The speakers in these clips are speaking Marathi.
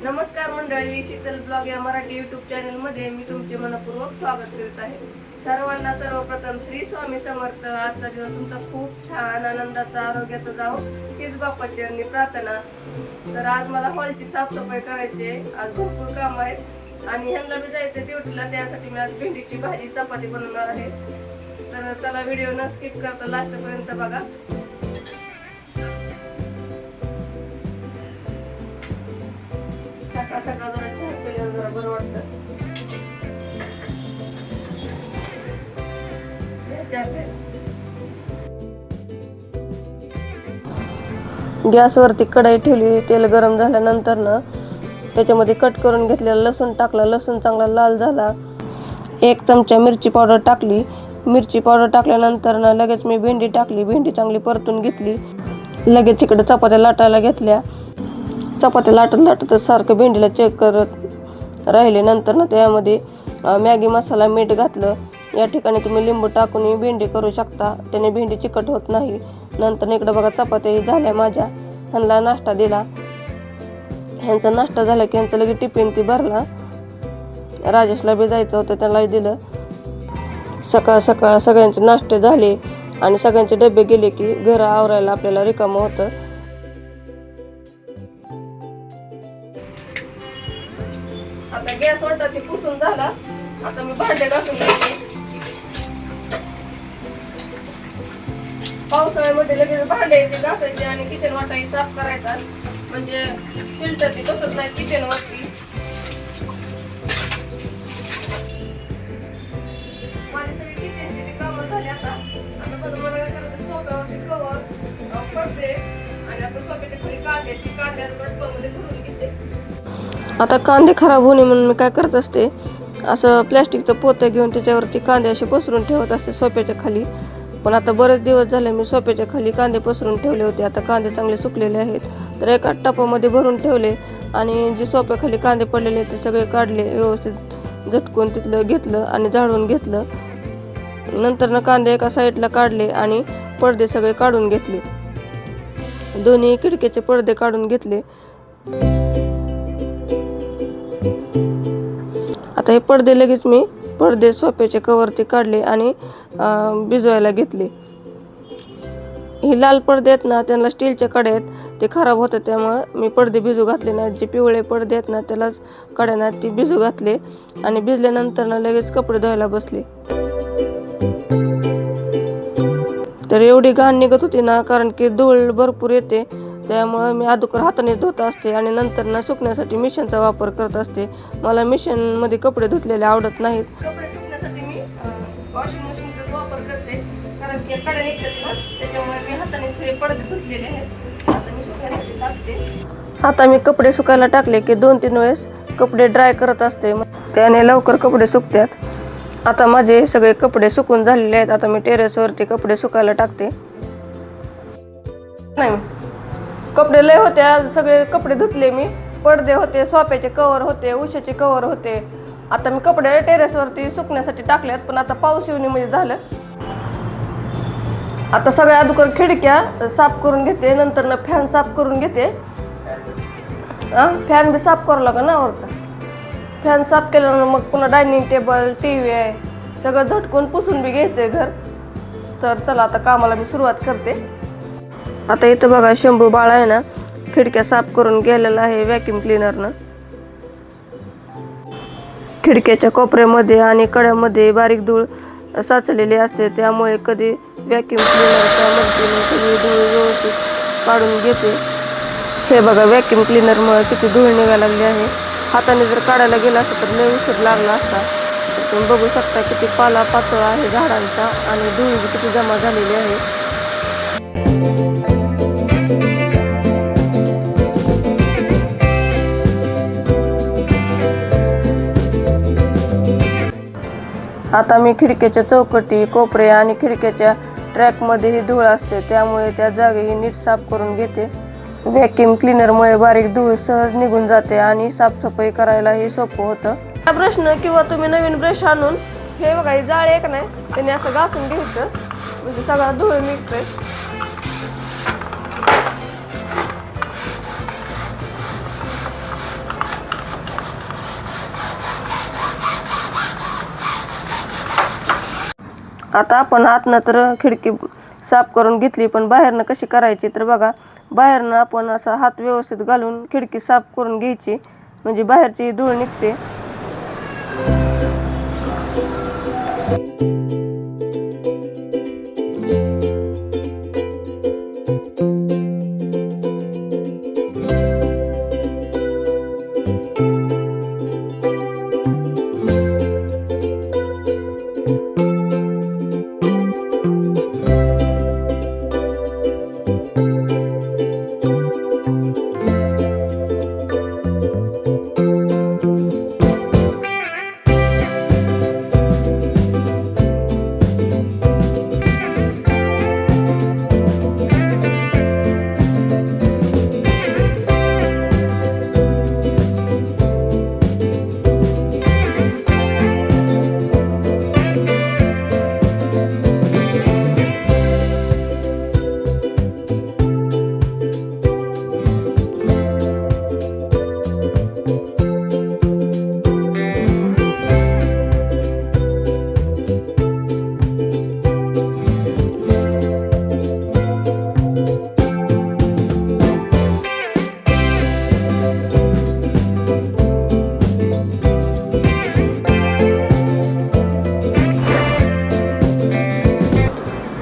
नमस्कार मंडळी, शीतल ब्लॉग या मराठी यूट्यूब चॅनल मध्ये मी तुमचे मनपूर्वक स्वागत करीत आहे. सर्वांना सर्वप्रथम श्री स्वामी समर्थ. आजचा दिवस तुमचा खूप छान आनंदाचा आरोग्याचा जाओ तीच बाप्पाची चरणी प्रार्थना. तर आज मला हॉलची साफसफाई करायची आहे. आज भरपूर काम आहेत आणि ह्यांना बी जायचं ड्युटीला. त्यासाठी मी आज भेंडीची भाजी चपाती बनवणार आहे. तर चला व्हिडिओ न स्किप करता लास्ट पर्यंत बघा. सकाळ सकाळ जरा चहा पिल्यावर जरा बरं वाटतं. गॅसवरती कढई ठेवली. तेल गरम झाल्यानंतर ना त्याच्यामध्ये कट करून घेतलेला लसूण टाकला. लसूण चांगला लाल झाला. 1 चमचा मिरची पावडर टाकली. मिरची पावडर टाकल्यानंतर ना लगेच मी भेंडी टाकली. भेंडी चांगली परतून घेतली. लगेच इकडे चपात्या लाटायला घेतल्या. चपात्या लाटत सारखं भेंडीला चेक करत राहिले. नंतर ना त्यामध्ये मॅगी मसाला मीठ घातलं. या ठिकाणी तुम्ही लिंबू टाकून भेंडी करू शकता, त्याने भेंडी चिकट होत नाही. नंतर इकडे बघा चपात्या झाल्या माझ्या. ह्यांना नाश्ता दिला. ह्यांचा नाश्ता झाला की ह्यांचं लगेच टिफिन ती भरला. राजेशला बी जायचं होतं, त्याला दिलं. सकाळ सकाळ सगळ्यांचे नाश्ते झाले आणि सगळ्यांचे डबे गेले की घर आवरायला आपल्याला रिकामं होतं. आता गॅस वाटा ती पुसून झाला. आता मी भांडे घासून घेते. पावसाळ्यामध्ये लगेच भांडे घासायचे आणि किचन वाटाही साफ करायचा, म्हणजे फिल्टर ती बसत नाही किचन वरती. माझी सगळी किचनची कामं झाली. आता बघा मला काय करायचं, सोफ्यावरती कवर पडते आणि आता सोफ्याच्या खाली कांदे ती कांद्यात गटपामध्ये भरून घेते. आता कांदे खराब होणे म्हणून मी काय करत असते, असं प्लॅस्टिकचं पोतं घेऊन त्याच्यावरती कांदे असे पसरून ठेवत असते सोप्याच्या खाली. पण आता बरेच दिवस झाले मी सोप्याच्या खाली कांदे पसरून ठेवले होते. आता कांदे चांगले सुकलेले आहेत, तर एका टपामध्ये भरून ठेवले आणि जे सोप्याखाली कांदे पडलेले ते सगळे काढले. व्यवस्थित झटकून तिथलं घेतलं आणि झाडून घेतलं. नंतर ना कांदे एका साईडला काढले आणि पडदे सगळे काढून घेतले. दोन्ही खिडकीचे पडदे काढून घेतले. आता हे पडदे लगेच मी पडदे सोफ्याचे कवरती काढले आणि भिजवायला घेतले. हे लाल पडदे आहेत ना, त्यांना स्टीलच्या कड्या आहेत, ते खराब होतात, त्यामुळं मी पडदे भिजू घातले नाहीत. जे पिवळे पडदे आहेत ना त्यालाच कड्या नाहीत, ती भिजू घातले आणि भिजल्यानंतर ना लगेच कपडे धुवायला बसले. तर एवढी घाण निघत होती ना, कारण की धूळ भरपूर येते, त्यामुळे मी अगोदर हाताने धुत असते आणि नंतर ना सुकण्यासाठी मिशनचा वापर करत असते. मला मिशनमध्ये कपडे धुतलेले आवडत नाहीत. कपडे सुकण्यासाठी मी वॉशिंग मशीनचा वापर करते, कारण की कडे निघतात ना, त्याच्यामुळे मी हाताने पडदे धुतलेले आहेत. आता मी सुकण्यासाठी टाकते. आता मी कपडे सुकायला टाकले की 2-3 वेळेस कपडे ड्राय करत असते, त्याने लवकर कपडे सुकतात. आता माझे सगळे कपडे सुकून झालेले आहेत. आता मी टेरेसवरती कपडे सुकायला टाकते. नाही, कपडे लय होते, सगळे कपडे धुतले मी. पडदे होते, सोफ्याचे कवर होते, उशाचे कवर होते. आता मी कपडे टेरेसवरती सुकण्यासाठी टाकलेत, पण आता पाऊस येऊन म्हणजे झालं. आता सगळ्या अगोदर खिडक्या साफ करून घेते, नंतर ना फॅन साफ करून घेते. फॅन बी साफ करावं लागेल ना वरचा. फॅन साफ केल्यानंतर मग पुन्हा डायनिंग टेबल, TV आहे, सगळं झटकून पुसून बी घ्यायचंय घर. तर चला आता कामाला मी सुरुवात करते. आता इथं बघा शंभू बाळ आहे ना, खिडक्या साफ करून गेलेला आहे व्हॅक्यूम क्लीनरनं. खिडक्याच्या कोपऱ्यामध्ये आणि कड्यामध्ये बारीक धूळ साचलेली असते, त्यामुळे कधी व्हॅक्यूम क्लीनरच्या मदतीने सगळी धूळ व्यवस्थित काढून घेते. हे बघा व्हॅक्यूम क्लीनरमुळे किती धूळ निघायला लागली आहे. हाताने जर काढायला गेला असता तर लय उशीर लागला असता. तर तुम्ही बघू शकता किती पाला पातळ आहे झाडांचा आणि धूळ किती जमा झालेली आहे. आता मी खिडकीच्या चौकटी, कोपरे आणि खिडकीच्या ट्रॅकमध्येही धूळ असते, त्यामुळे त्या जागेही नीट साफ करून घेते. व्हॅक्यूम क्लीनरमुळे बारीक धूळ सहज निघून जाते आणि साफसफाई करायलाही सोपं होतं. हा ब्रशनं किंवा तुम्ही नवीन ब्रश आणून हे बघा, ही जाळी एक नाही त्याने असं घासून घ्यायचं, म्हणजे सगळा धूळ निघतोय. आता आपण आतनं तर खिडकी साफ करून घेतली, पण बाहेरनं कशी करायची तर बघा, बाहेरनं आपण असा हात व्यवस्थित घालून खिडकी साफ करून घ्यायची, म्हणजे बाहेरची धूळ निघते.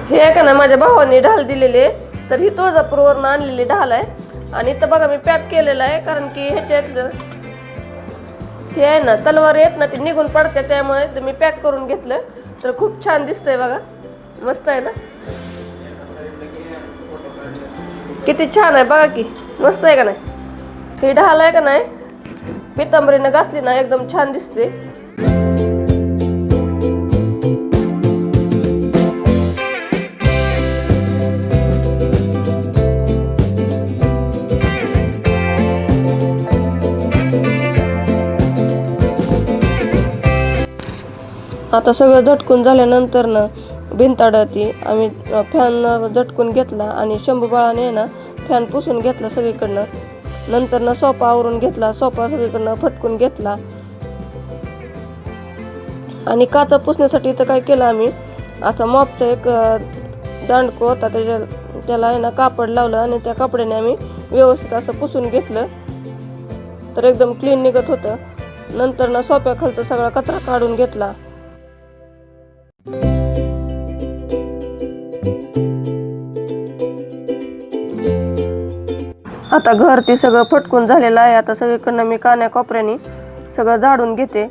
हे आहे का ना, माझ्या भावाने ढाल दिलेले, तर ही तुळजापूरवरून आणलेली ढाल आहे. आणि इथं बघा मी पॅक केलेलं आहे, कारण की ह्याच्यातलं हे आहे ना तलवार येत ना, ती निघून पडते, त्यामुळे मी पॅक करून घेतलं. तर खूप छान दिसतंय बघा, मस्त आहे ना, किती छान आहे बघा की, मस्त आहे का नाही. ही ढाल आहे का नाही, पितांबरीनं घासली ना एकदम छान दिसते. आता सगळं झटकून झाल्यानंतर ना भिंताडाती आम्ही फॅन झटकून घेतला आणि शंभू बाळाने ना फॅन पुसून घेतला सगळीकडनं. नंतर ना सोफा आवरून घेतला, सोफा सगळीकडनं फटकून घेतला. आणि काचा पुसण्यासाठी इथं काय केलं आम्ही, असा मॉपचा एक दांडको होता, त्याला आहे ना कापड लावलं आणि त्या कपड्याने आम्ही व्यवस्थित असं पुसून घेतलं, तर एकदम क्लीन निघत होतं. नंतर ना सोफ्याखालचा सगळा कचरा काढून घेतला. आता घर ते सगळं फटकून झालेलं आहे. आता सगळीकडनं मी कान्या कोपऱ्याने सगळं झाडून घेते.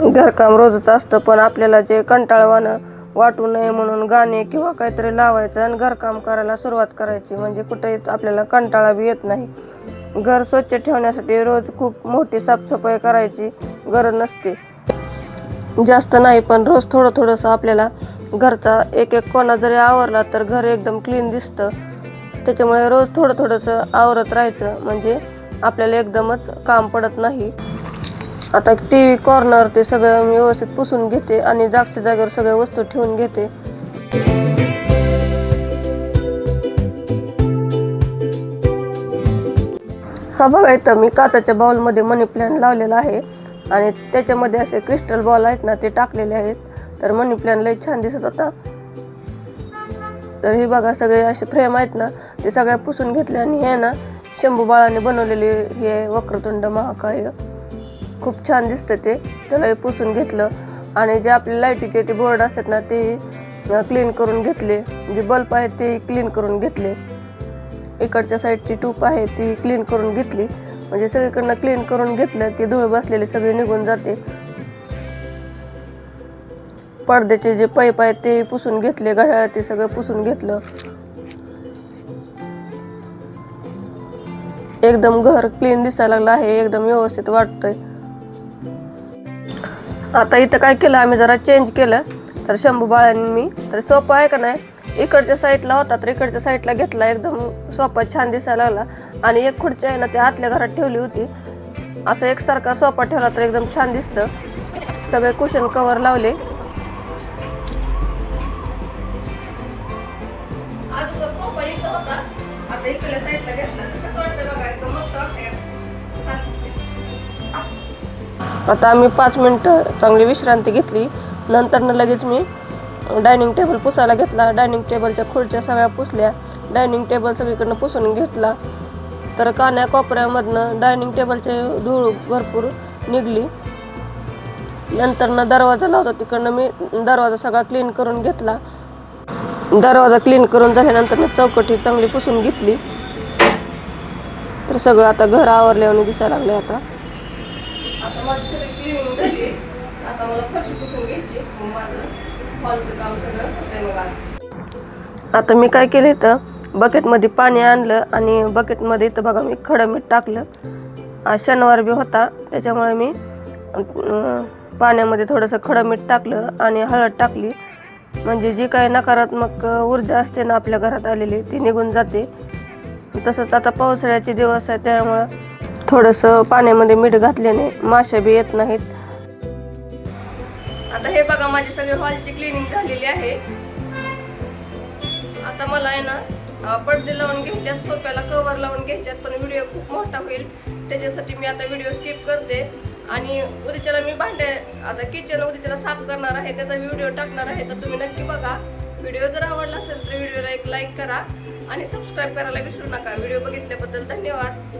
घरकाम रोजच असतं, पण आपल्याला जे कंटाळवाणं वाटू नये म्हणून गाणे किंवा काहीतरी लावायचं आणि घरकाम करायला सुरुवात करायची, म्हणजे कुठेही आपल्याला कंटाळा बी येत नाही. घर स्वच्छ ठेवण्यासाठी रोज खूप मोठी साफसफाई करायची गरज नसते, जास्त नाही, पण रोज थोडं थोडंसं आपल्याला घरचा एक एक कोणा जरी आवरला तर घर एकदम क्लीन दिसतं. त्याच्यामुळे रोज थोडं थोडंसं आवरत राहायचं, म्हणजे आपल्याला एकदमच काम पडत नाही. आता TV कॉर्नर ते सगळं मी व्यवस्थित पुसून घेते आणि जागच्या जागेवर सगळ्या वस्तू ठेवून घेते. हा बघा, इथं मी काचाच्या बाउलमध्ये मनी प्लांट लावलेला आहे आणि त्याच्यामध्ये असे क्रिस्टल बॉल आहेत ना, ते टाकलेले आहेत. तर मनी प्लांट लई छान दिसत होता. तर हे बघा, सगळे असे फ्रेम आहेत ना, ते सगळ्या पुसून घेतले. आणि हे ना शंभू बाळाने बनवलेले हे वक्रतुंड महाकाय, खूप छान दिसतं ते, त्याला पुसून घेतलं. आणि जे आपले लाईटीचे ते बोर्ड असतात ना, ते क्लीन करून घेतले. जे बल्ब आहेत ते क्लीन करून घेतले. इकडच्या साईडची ट्यूब आहे ती क्लीन करून घेतली, म्हणजे सगळीकडनं क्लीन करून घेतलं की धूळ बसलेली सगळी निघून जाते. पडद्याचे जे पाईप आहेत ते पुसून घेतले, घड्याळ ते सगळं पुसून घेतलं. एकदम घर क्लीन दिसायला लागलं आहे, एकदम व्यवस्थित वाटतंय. आता इथं काय केलं आम्ही, जरा चेंज केलं. तर शंभू बाळांनी मी, तर सोफा आहे का नाही इकडच्या साईडला होता, तर इकडच्या साईडला घेतला. एकदम सोफा छान दिसायला लागला. आणि एक खुर्ची आहे ना, ते आतल्या घरात ठेवली होती. असं एकसारखा सोफा ठेवला तर एकदम छान दिसतं. सगळे कुशन कव्हर लावले. सोफा इथं होता, आता इकडल्या साईडला घेतला. कसं वाटतं बघा, एकदम मस्त वाटतंय. आता आम्ही 5 मिनटं चांगली विश्रांती घेतली. नंतरनं लगेच मी डायनिंग टेबल पुसायला घेतला. डायनिंग टेबलच्या खुर्च्या सगळ्या पुसल्या. डायनिंग टेबल सगळीकडनं पुसून घेतला. तर कान्या कोपऱ्यामधनं डायनिंग टेबलचे धूळ भरपूर निघली. नंतरनं दरवाजा लावता तिकडनं मी दरवाजा सगळा क्लीन करून घेतला. दरवाजा क्लीन करून झाल्यानंतर चौकटी चांगली पुसून घेतली. तर सगळं आता घर आवरल्याने दिसायला लागले. आता माझी सगळी क्लिनिंग झाली. आता मला फरशी पुसून घ्यायची. माझं हॉलचं काम सगळं होतंय. मग आता मी काय केलं, तर बकेटमध्ये पाणी आणलं आणि बकेटमध्ये इथं बघा मी खडं मीठ टाकलं. आज शनिवार बी होता त्याच्यामुळे मी पाण्यामध्ये थोडंसं खडं मीठ टाकलं आणि हळद टाकली. म्हणजे जी काही नकारात्मक ऊर्जा असते ना आपल्या घरात आलेली ती निघून जाते. तसंच आता पावसाळ्याचे दिवस आहे त्यामुळं थोडंसं पाण्यामध्ये मीठ घातल्याने माशा बी येत नाहीत. आता हे बघा माझी सगळी हॉलची क्लिनिंग झालेली आहे. आता मला आहे ना पडदे लावून घ्यायच्यात, सोफ्याला कवर लावून घ्यायच्यात, पण व्हिडिओ खूप मोठा होईल त्याच्यासाठी मी आता व्हिडिओ स्किप करते. आणि उद्याच्याला मी भांडे आता किचन उद्याच्याला साफ करणार आहे, त्याचा व्हिडिओ टाकणार आहे. तर तुम्ही नक्की बघा. व्हिडिओ जर आवडला असेल तर व्हिडिओला एक लाईक करा आणि सबस्क्राईब करायला विसरू नका. व्हिडिओ बघितल्याबद्दल धन्यवाद.